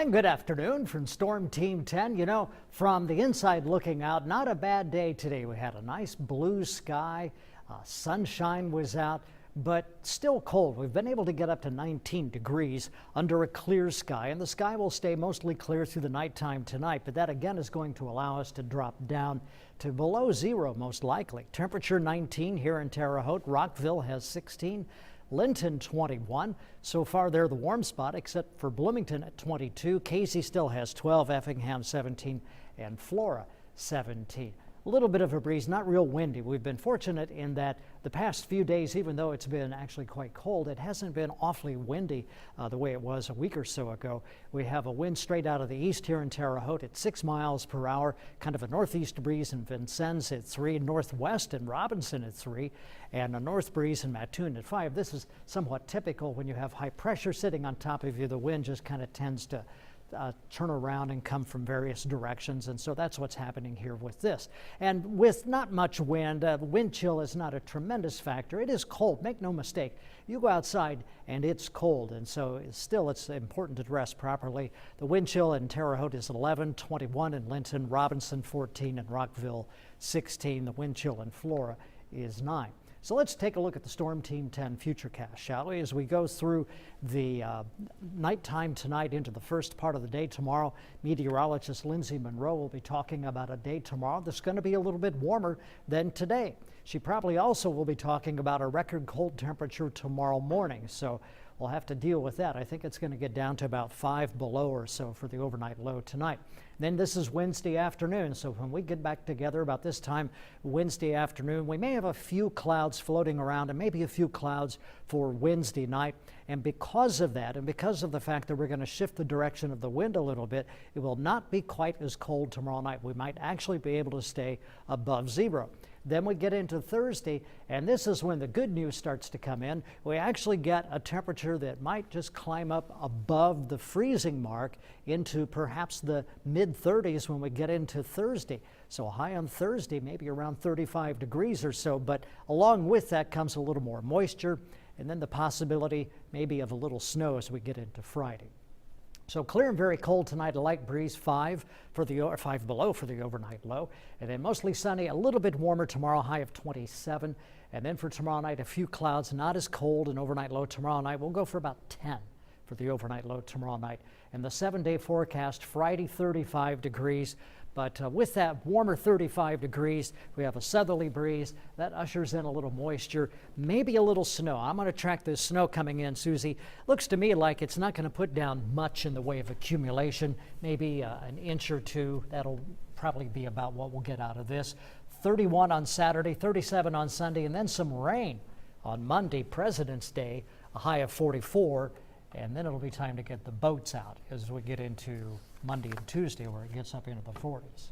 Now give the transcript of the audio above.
And good afternoon from Storm Team 10. You know, from the inside looking out, not a bad day today. We had a nice blue sky, sunshine was out, but still cold. We've been able to get up to 19 degrees under a clear sky, and the sky will stay mostly clear through the nighttime tonight, but that again is going to allow us to drop down to below zero most likely. Temperature 19 here in Terre Haute. Rockville has 16. Linton 21. So far they're the warm spot except for Bloomington at 22. Casey still has 12, Effingham 17, and Flora 17. A little bit of a breeze, not real windy. We've been fortunate in that the past few days, even though it's been actually quite cold, it hasn't been awfully windy the way it was a week or so ago. We have a wind straight out of the east here in Terre Haute at 6 miles per hour, kind of a northeast breeze in Vincennes at 3, northwest in Robinson at 3, and a north breeze in Mattoon at 5. This is somewhat typical when you have high pressure sitting on top of you. The wind just kind of tends to turn around and come from various directions, and so that's what's happening here with this. And with not much wind, wind chill is not a tremendous factor. It is cold, make no mistake. You go outside and it's cold, and so it's important to dress properly. The wind chill in Terre Haute is 11, 21 in Linton, Robinson 14, and Rockville 16. The wind chill in Flora is 9. So let's take a look at the Storm Team 10 Futurecast, shall we? As we go through the nighttime tonight into the first part of the day tomorrow, meteorologist Lindsay Monroe will be talking about a day tomorrow that's going to be a little bit warmer than today. She probably also will be talking about a record cold temperature tomorrow morning, so we'll have to deal with that. I think it's going to get down to about 5 below or so for the overnight low tonight. Then this is Wednesday afternoon, so when we get back together about this time Wednesday afternoon, we may have a few clouds floating around and maybe a few clouds for Wednesday night. And because of that, and because of the fact that we're going to shift the direction of the wind a little bit, it will not be quite as cold tomorrow night. We might actually be able to stay above zero. Then we get into Thursday, and this is when the good news starts to come in. We actually get a temperature that might just climb up above the freezing mark into perhaps the mid-30s when we get into Thursday. So a high on Thursday, maybe around 35 degrees or so, but along with that comes a little more moisture, and then the possibility maybe of a little snow as we get into Friday. So clear and very cold tonight, a light breeze, 5 below for the overnight low, and then mostly sunny, a little bit warmer tomorrow, high of 27. And then for tomorrow night, a few clouds, not as cold, an overnight low tomorrow night. We'll go for about 10 for the overnight low tomorrow night. And the 7-day forecast, Friday 35 degrees. But with that warmer 35 degrees, we have a southerly breeze that ushers in a little moisture, maybe a little snow. I'm going to track this snow coming in, Susie. Looks to me like it's not going to put down much in the way of accumulation, maybe an inch or two. That'll probably be about what we'll get out of this. 31 on Saturday, 37 on Sunday, and then some rain on Monday, President's Day, a high of 44. And then it'll be time to get the boats out as we get into Monday and Tuesday, where it gets up into the 40s.